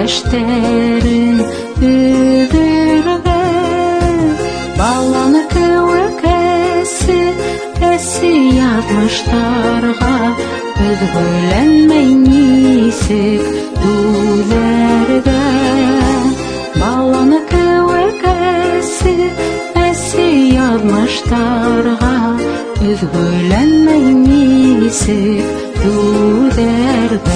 яштерин үдүргөн баланы көкөсү эси язмыштарга өзгөленмей нисек түлерген баланы көкөсү эси язмыштарга өзгөленмей нисек түлерген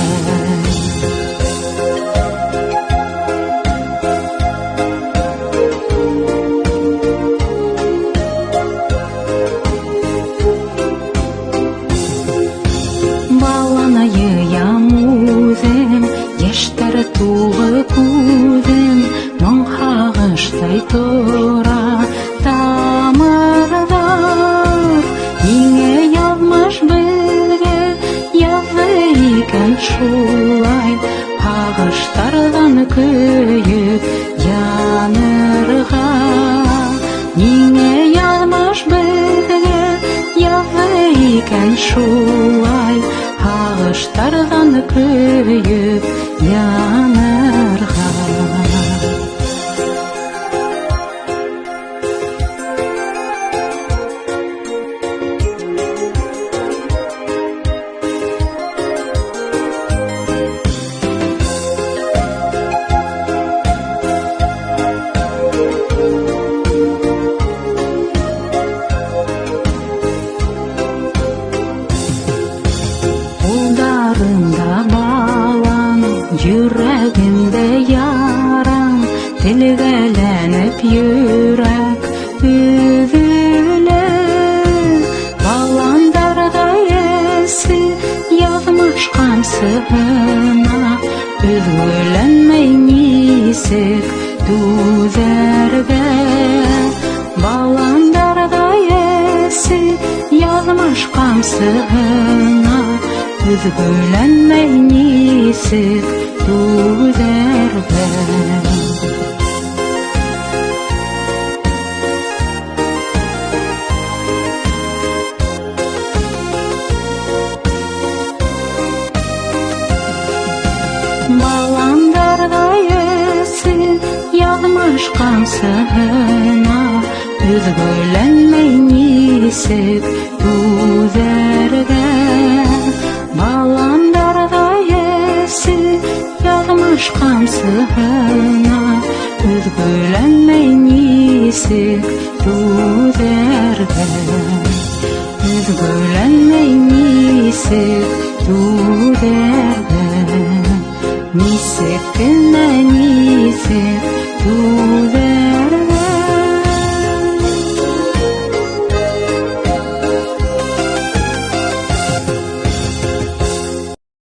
Яштары тулы күзем, моң һағыштай тора тамырдар. Ниңә язмыш безгә язды икән шулай, һағыштардан көйеп янырга. Ниңә язмыш безгә язды икән шулай, һағыштардан көйеп янырга. Йөрәгемдә ярам, телгәләнеп йөрәк üzülә. Баландарда ясы язмыш камсыгына, üzгөләнмәй нисек түзәргә. Баландарда ясы язмыш камсыгына, üzgölänmey nisek түзәргә. Баландарда ясы язмыш камсыгына, üzgölänmey nisek түзәргә. Баландарда ясы язмыш камсыгына, üzgölänmey nisek түзәргә. Üzgölänmey nisek түзәргә. Нисек кенә нисек түзәргә.